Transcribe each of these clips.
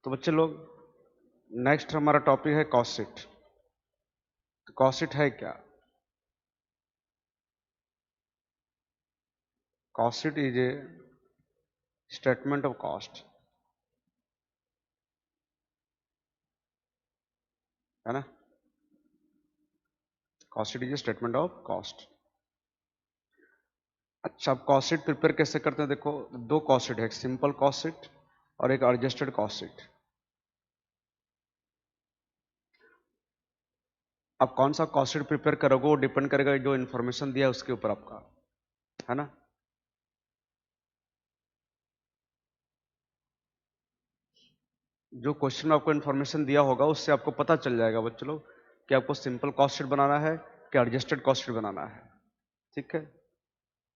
तो बच्चे लोग, नेक्स्ट हमारा टॉपिक है कॉस्ट शीट। तो कॉस्ट शीट है क्या? Cost sheet is a statement of cost, है ना। Cost sheet is a statement of cost. अच्छा, अब कॉस्ट शीट प्रिपेयर कैसे करते हैं? देखो, दो कॉस्ट शीट है, एक सिंपल कॉस्ट शीट और एक एडजस्टेड कॉस्ट शीट। आप कौन सा कॉस्ट शीट प्रिपेयर करोगे वो डिपेंड करेगा जो इन्फॉर्मेशन दिया है उसके ऊपर आपका, है ना। जो क्वेश्चन में आपको इन्फॉर्मेशन दिया होगा उससे आपको पता चल जाएगा बच्चों लोग कि आपको सिंपल कॉस्ट शीट बनाना है कि एडजस्टेड कॉस्ट शीट बनाना है। ठीक है,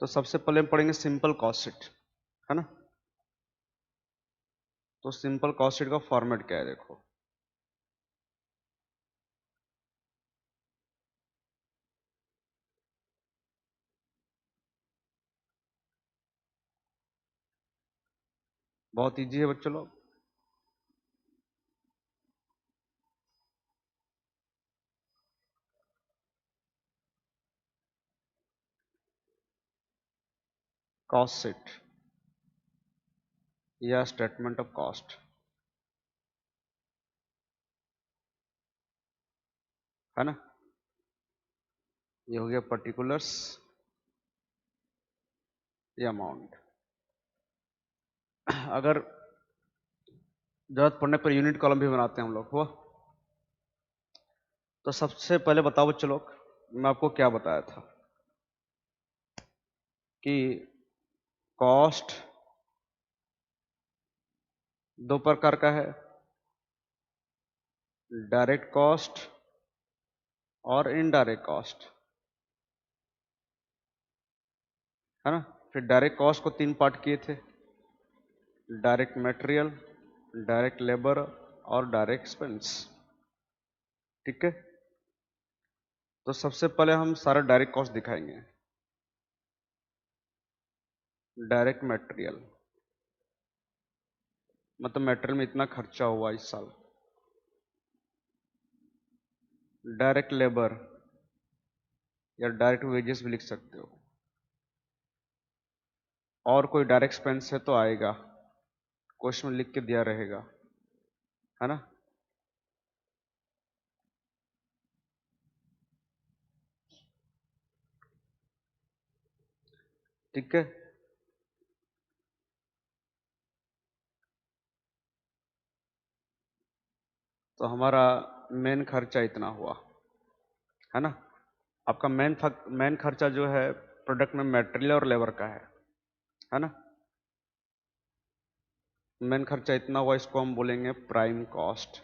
तो सबसे पहले हम पढ़ेंगे सिंपल कॉस्ट शीट, है ना। तो सिंपल कॉस्ट शीट का फॉर्मेट क्या है? देखो, बहुत इजी है बच्चों लोग। कॉस्ट शीट या स्टेटमेंट ऑफ कॉस्ट, है ना। ये हो गया पर्टिकुलर्स, ये अमाउंट। अगर जरूरत पड़ने पर यूनिट कॉलम भी बनाते हैं हम लोग, हुआ। तो सबसे पहले बताओ बच्चों लोग, मैं आपको क्या बताया था कि कॉस्ट दो प्रकार का है, डायरेक्ट कॉस्ट और इनडायरेक्ट कॉस्ट, है ना। फिर डायरेक्ट कॉस्ट को तीन पार्ट किए थे, डायरेक्ट मटेरियल, डायरेक्ट लेबर और डायरेक्ट एक्सपेंस। ठीक है, तो सबसे पहले हम सारा डायरेक्ट कॉस्ट दिखाएंगे। डायरेक्ट मटेरियल मतलब मटेरियल में इतना खर्चा हुआ इस साल। डायरेक्ट लेबर या डायरेक्ट वेजेस भी लिख सकते हो, और कोई डायरेक्ट एक्सपेंस है तो आएगा, क्वेश्चन में लिख के दिया रहेगा, है ना। ठीक है, तो हमारा मेन खर्चा इतना हुआ, है ना। आपका मेन खर्चा जो है प्रोडक्ट में मटेरियल और लेबर का है ना। मेन खर्चा इतना हुआ, इसको हम बोलेंगे प्राइम कॉस्ट।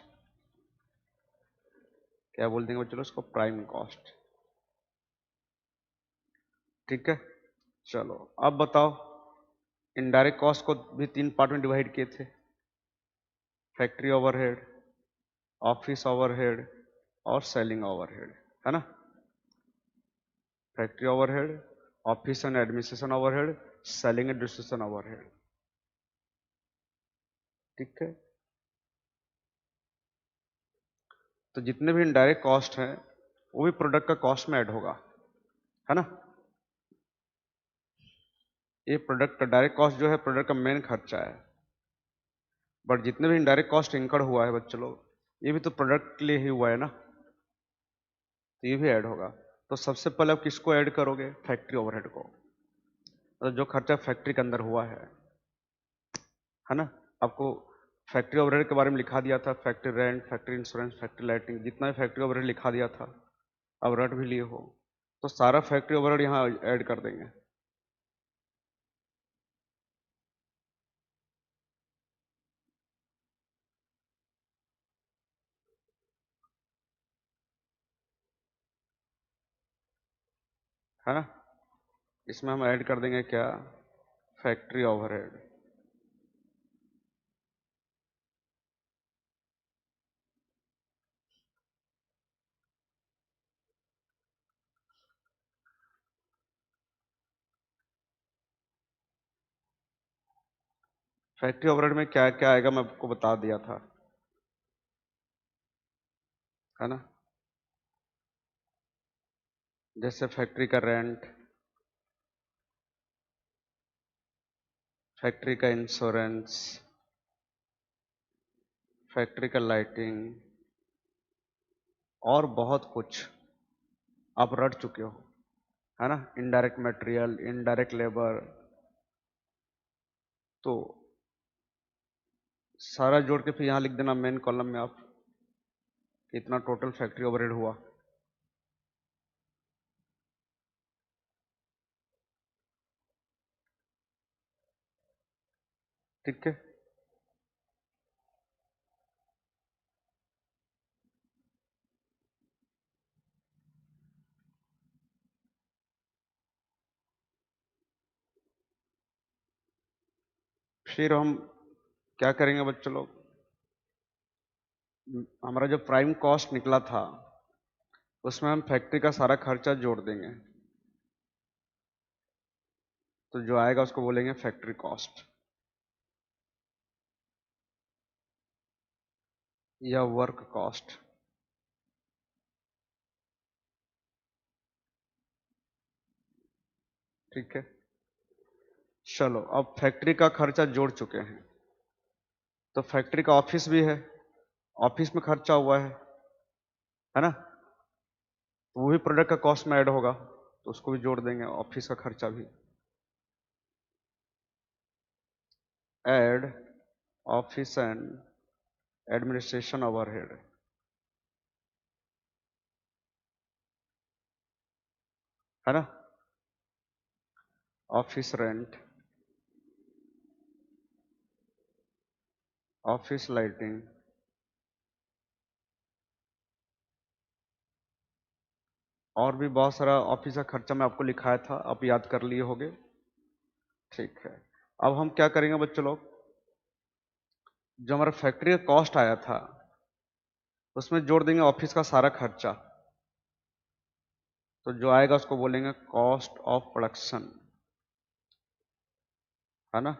क्या बोल देंगे चलो इसको? Prime cost. ठीक है, चलो अब बताओ, इनडायरेक्ट कॉस्ट को भी तीन पार्ट में डिवाइड किए थे, फैक्ट्री ओवरहेड, ऑफिस ओवरहेड और सेलिंग ओवरहेड, है ना। Factory overhead, office and administration overhead, selling and distribution overhead. ठीक है, तो जितने भी इनडायरेक्ट कॉस्ट हैं वो भी प्रोडक्ट का कॉस्ट में ऐड होगा, है ना। ये प्रोडक्ट का डायरेक्ट कॉस्ट जो है प्रोडक्ट का मेन खर्चा है, बट जितने भी इनडायरेक्ट कॉस्ट इंकर्ड हुआ है बच्चों लोग, ये भी तो प्रोडक्ट के लिए ही हुआ है ना, तो ये भी ऐड होगा। तो सबसे पहले आप किसको ऐड करोगे? फैक्ट्री ओवरहेड को, मतलब जो खर्चा फैक्ट्री के अंदर हुआ है ना। आपको फैक्ट्री ओवरहेड के बारे में लिखा दिया था, factory rent, factory insurance, factory lighting, जितना भी फैक्ट्री ओवरहेड लिखा दिया था, अब रट भी लिए हो, तो सारा फैक्ट्री ओवरहेड यहाँ ऐड कर देंगे, है ना। इसमें हम ऐड कर देंगे क्या? Factory overhead. फैक्ट्री ओवरहेड में क्या क्या आएगा मैं आपको बता दिया था, है ना। जैसे फैक्ट्री का रेंट, फैक्ट्री का इंश्योरेंस, फैक्ट्री का लाइटिंग और बहुत कुछ आप रट चुके हो, है ना। इनडायरेक्ट मटेरियल, इनडायरेक्ट लेबर, तो सारा जोड़ के फिर यहाँ लिख देना मेन कॉलम में आप कितना टोटल फैक्ट्री ओवरहेड हुआ। ठीक है। फिर हम क्या करेंगे बच्चों लोग, हमारा जो प्राइम कॉस्ट निकला था उसमें हम फैक्ट्री का सारा खर्चा जोड़ देंगे, तो जो आएगा उसको बोलेंगे फैक्ट्री कॉस्ट या वर्क कॉस्ट। ठीक है। चलो अब फैक्ट्री का खर्चा जोड़ चुके हैं, तो फैक्ट्री का ऑफिस भी है, ऑफिस में खर्चा हुआ है ना, तो वो भी प्रोडक्ट का कॉस्ट में ऐड होगा, तो उसको भी जोड़ देंगे, ऑफिस का खर्चा भी। Add office and administration overhead, है ना। ऑफिस रेंट, ऑफिस लाइटिंग, और भी बहुत सारा ऑफिस का खर्चा मैं आपको लिखाया था, आप याद कर लिए होंगे। ठीक है। अब हम क्या करेंगे बच्चों लोग, जो हमारा फैक्ट्री का कॉस्ट आया था उसमें जोड़ देंगे ऑफिस का सारा खर्चा, तो जो आएगा उसको बोलेंगे कॉस्ट ऑफ प्रोडक्शन, है ना।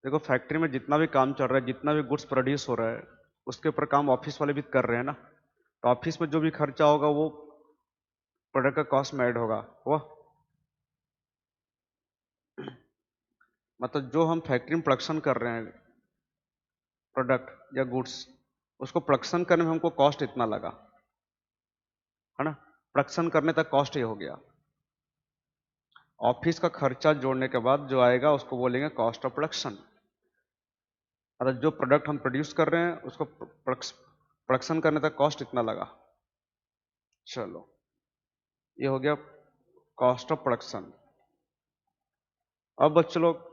देखो फैक्ट्री में जितना भी काम चल रहा है, जितना भी गुड्स प्रोड्यूस हो रहा है, उसके ऊपर काम ऑफिस वाले भी कर रहे हैं ना, तो ऑफिस में जो भी खर्चा होगा वो प्रोडक्ट का कॉस्ट में ऐड होगा वो। मतलब जो हम फैक्ट्री में प्रोडक्शन कर रहे हैं प्रोडक्ट या गुड्स, उसको प्रोडक्शन करने में हमको कॉस्ट इतना लगा, है ना। प्रोडक्शन करने तक कॉस्ट ये हो गया, ऑफिस का खर्चा जोड़ने के बाद जो आएगा उसको बोलेंगे कॉस्ट ऑफ प्रोडक्शन। मतलब जो प्रोडक्ट हम प्रोड्यूस कर रहे हैं उसको प्रोडक्शन करने तक कॉस्ट इतना लगा। चलो ये हो गया कॉस्ट ऑफ प्रोडक्शन। अब बच्चों लोग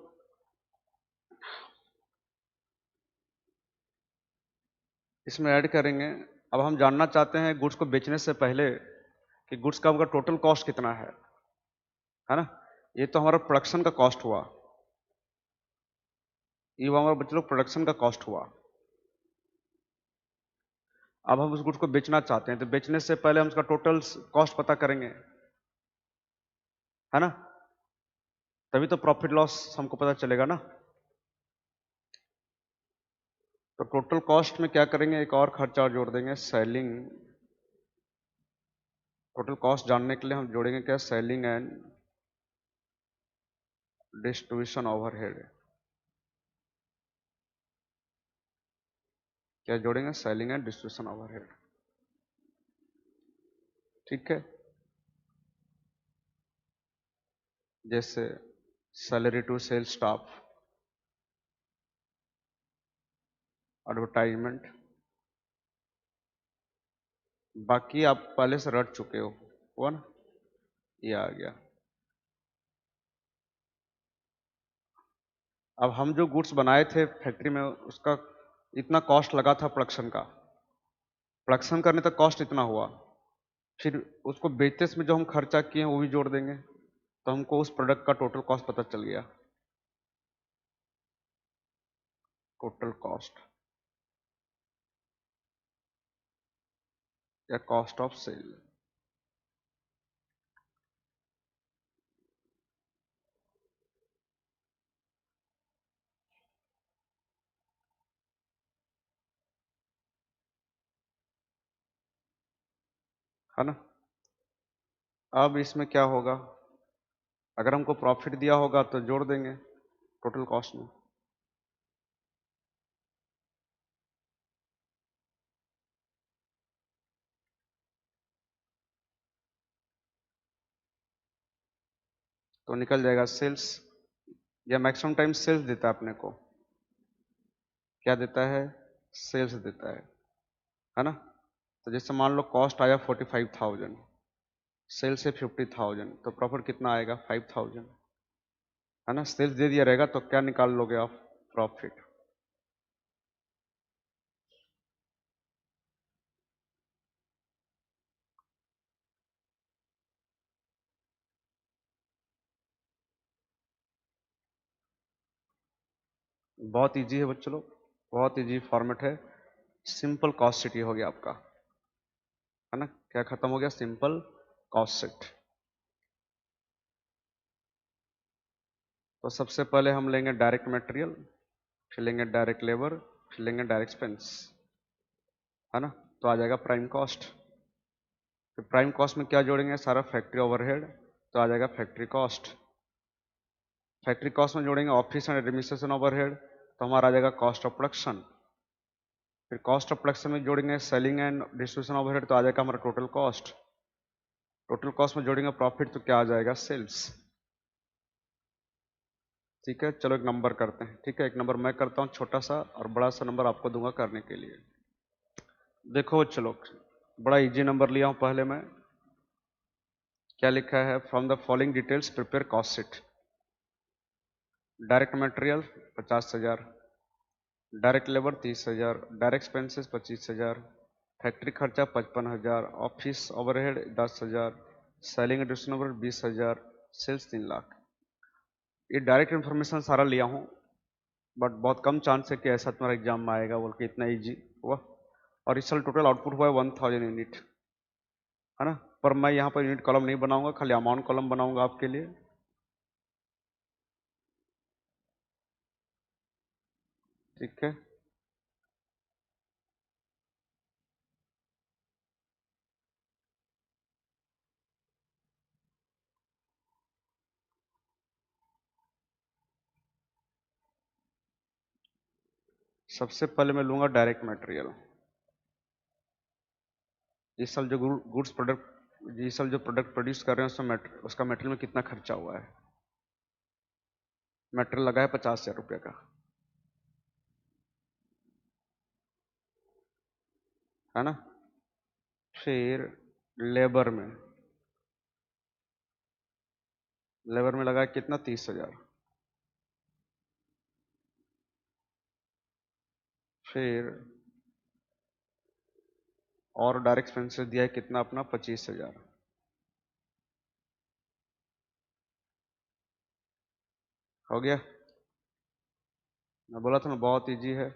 इसमें ऐड करेंगे, अब हम जानना चाहते हैं गुड्स को बेचने से पहले कि गुड्स का उनका टोटल कॉस्ट कितना है ना। ये तो हमारा प्रोडक्शन का कॉस्ट हुआ, ये वो हमारा बच्चों लोग प्रोडक्शन का कॉस्ट हुआ। अब हम उस गुड्स को बेचना चाहते हैं, तो बेचने से पहले हम उसका टोटल कॉस्ट पता करेंगे, है ना, तभी तो प्रॉफिट लॉस हमको पता चलेगा ना। तो टोटल कॉस्ट में क्या करेंगे, एक और खर्चा और जोड़ देंगे, सेलिंग। टोटल कॉस्ट जानने के लिए हम जोड़ेंगे क्या, सेलिंग एंड डिस्ट्रीब्यूशन ओवरहेड। क्या जोड़ेंगे, सेलिंग एंड डिस्ट्रीब्यूशन ओवरहेड। ठीक है। जैसे salary to sale staff, advertisement, बाकी आप पहले से रट चुके हो, हुआ ना, ये आ गया। अब हम जो गुड्स बनाए थे फैक्ट्री में उसका इतना कॉस्ट लगा था प्रोडक्शन का, प्रोडक्शन करने तक कॉस्ट इतना हुआ, फिर उसको बेचते समय जो हम खर्चा किए हैं वो भी जोड़ देंगे, तो हमको उस प्रोडक्ट का टोटल कॉस्ट पता चल गया। टोटल कॉस्ट या कॉस्ट ऑफ सेल। है ना। अब इसमें क्या होगा, अगर हमको प्रॉफिट दिया होगा तो जोड़ देंगे टोटल कॉस्ट में। तो निकल जाएगा सेल्स, या मैक्सिमम टाइम सेल्स देता है अपने को, क्या देता है, सेल्स देता है ना। तो जैसे मान लो कॉस्ट आया 45,000, सेल से 50,000, तो प्रॉफिट कितना आएगा 5,000, है ना। सेल्स दे दिया रहेगा तो क्या निकाल लोगे आप, प्रॉफिट। बहुत इजी है बच्चों लोग, बहुत इजी फॉर्मेट है। सिंपल कॉस्ट शीट हो गया आपका, है ना। क्या खत्म हो गया, सिंपल कॉस्ट शीट। तो सबसे पहले हम लेंगे डायरेक्ट मटेरियल, फिर लेंगे डायरेक्ट लेबर, फिर लेंगे डायरेक्ट एक्सपेंस, है ना। तो आ जाएगा प्राइम कॉस्ट। फिर प्राइम कॉस्ट में क्या जोड़ेंगे, सारा फैक्ट्री ओवरहेड, तो आ जाएगा फैक्ट्री कॉस्ट। फैक्ट्री कॉस्ट में जोड़ेंगे ऑफिस एंड एडमिनिस्ट्रेशन ओवरहेड, तो हमारा आ जाएगा कॉस्ट ऑफ प्रोडक्शन। फिर कॉस्ट ऑफ प्रोडक्शन में जोड़ेंगे सेलिंग एंड डिस्ट्रीब्यूशन ओवरहेड, तो आ जाएगा हमारा टोटल कॉस्ट। टोटल कॉस्ट में जोड़ेंगे प्रॉफिट, तो क्या आ जाएगा, सेल्स। ठीक है, चलो एक नंबर करते हैं। ठीक है, एक नंबर मैं करता हूँ छोटा सा, और बड़ा सा नंबर आपको दूंगा करने के लिए। देखो चलो, बड़ा इजी नंबर लिया हूँ पहले मैं। क्या लिखा है, from the following details prepare cost sheet. Direct material 50,000, direct labour 30,000, direct expenses 25,000, factory खर्चा 55,000, office overhead 10,000, selling additional overhead 20,000, sales 3 lakh. ये डायरेक्ट इन्फॉर्मेशन सारा लिया हूँ, बट बहुत कम चांस है कि ऐसा तुम्हारा एग्जाम में आएगा बोल के, इतना इजी हुआ। और इस साल टोटल आउटपुट हुआ है 1000 यूनिट, है ना। पर मैं यहाँ पर यूनिट कॉलम नहीं बनाऊंगा, खाली अमाउंट कॉलम बनाऊंगा आपके लिए। ठीक है, सबसे पहले मैं लूंगा डायरेक्ट मटेरियल। इस साल जो गुड्स प्रोडक्ट, इस साल जो प्रोडक्ट प्रोड्यूस कर रहे हैं उसमें उसका मटेरियल में कितना खर्चा हुआ है। मटेरियल लगा है 50,000 रुपये का, है ना। फिर लेबर में, लेबर में लगा है कितना, 30,000। फिर और डायरेक्ट एक्सपेंसेस दिया है कितना अपना, 25,000। हो गया, मैं बोला था ना बहुत इजी है।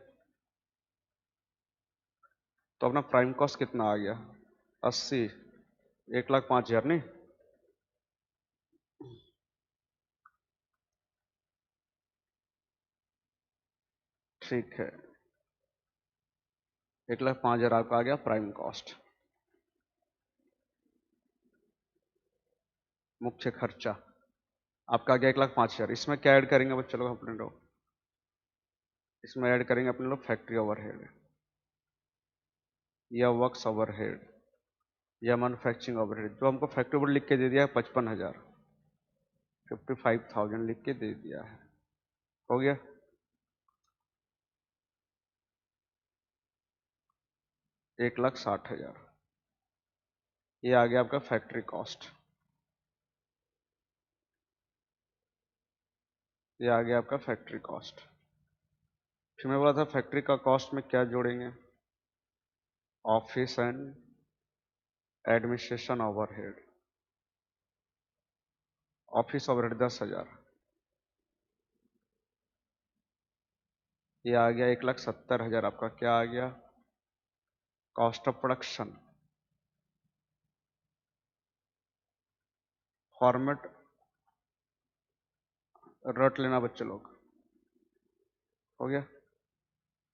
तो अपना प्राइम कॉस्ट कितना आ गया, 80, 1,05,000 नहीं। ठीक है, 1,05,000 आपका आ गया प्राइम कॉस्ट। मुख्य खर्चा आपका आ गया 1,05,000। इसमें क्या ऐड करेंगे बच्चों लोग अपने लोग, इसमें ऐड करेंगे अपने लोग फैक्ट्री ओवरहेड, या वर्क्स ओवरहेड, या मैन्युफैक्चरिंग ओवरहेड। जो हमको फैक्ट्री ओवरहेड लिख के दे दिया है 55,000, 55,000 लिख के दे दिया है। हो गया, 1,60,000, ये आ गया आपका फैक्ट्री कॉस्ट। ये आ गया आपका फैक्ट्री कॉस्ट। फिर मैं बोला था फैक्ट्री का कॉस्ट में क्या जोड़ेंगे, office and administration overhead. Office overhead 10,000, ये आ गया 1,70,000 आपका, क्या आ गया, कॉस्ट ऑफ प्रोडक्शन। फॉर्मेट रट लेना बच्चे लोग। हो गया,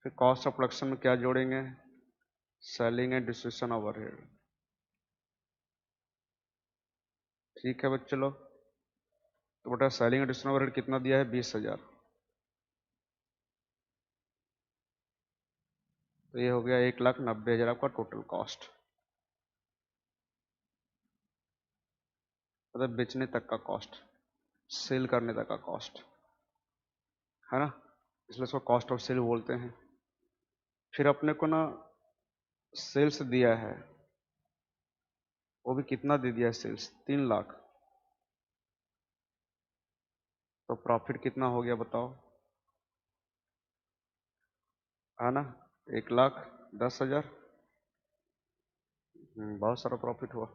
फिर कॉस्ट ऑफ प्रोडक्शन में क्या जोड़ेंगे, सेलिंग एंड डिस्ट्रीब्यूशन ओवरहेड। ठीक है बच्चे लोग, तो बेटा सेलिंग एडिशनल ओवरहेड कितना दिया है 20,000, तो ये हो गया 1,90,000 आपका टोटल कॉस्ट, मतलब बेचने तक का कॉस्ट, सेल करने तक का कॉस्ट है ना, इसलिए इसको कॉस्ट ऑफ सेल बोलते हैं। फिर अपने को ना सेल्स दिया है, वो भी कितना दे दिया है सेल्स, 3 लाख, तो प्रॉफिट कितना हो गया बताओ, है ना 1,10,000, बहुत सारा प्रॉफिट हुआ।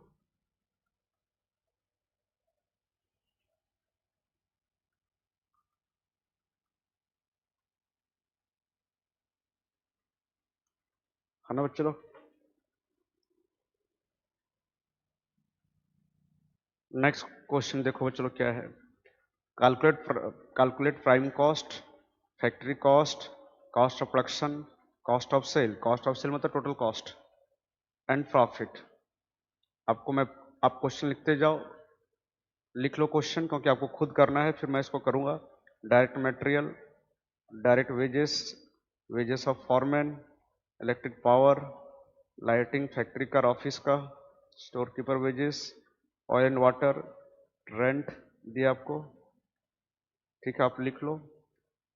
है ना बच्चे लोग। नेक्स्ट क्वेश्चन देखो बच्चे लोग क्या है, calculate calculate prime cost, factory cost, cost of production, cost of sale, cost of sale मतलब टोटल कॉस्ट, एंड प्रॉफिट। आपको मैं, आप क्वेश्चन लिखते जाओ, लिख लो क्वेश्चन, क्योंकि आपको खुद करना है, फिर मैं इसको करूंगा। Direct material, direct wages, wages of foreman, electric power, lighting factory का ऑफिस का, store keeper wages, oil and water, rent दिया आपको। ठीक है, आप लिख लो।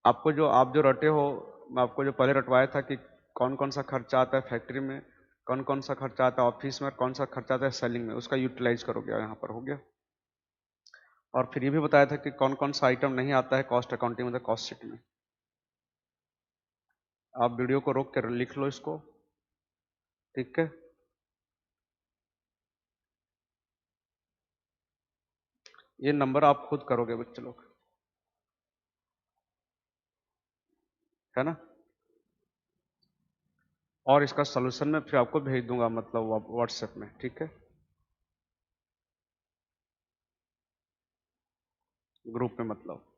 आपको जो, आप जो रटे हो, मैं आपको जो पहले रटवाया था कि कौन कौन सा खर्चा आता है फैक्ट्री में, कौन कौन सा खर्चा आता है ऑफिस में, कौन सा खर्चा आता है सेलिंग में, उसका यूटिलाइज करोगे, यहाँ पर हो गया। और फिर ये भी बताया था कि कौन कौन सा आइटम नहीं आता है कॉस्ट अकाउंटिंग में, कॉस्ट शीट में। आप वीडियो को रोक कर लिख लो इसको, ठीक है। ये नंबर आप खुद करोगे बच्चे लोग, है ना। और इसका सलूशन मैं फिर आपको भेज दूंगा, मतलब व्हाट्सएप में, ठीक है, ग्रुप में मतलब।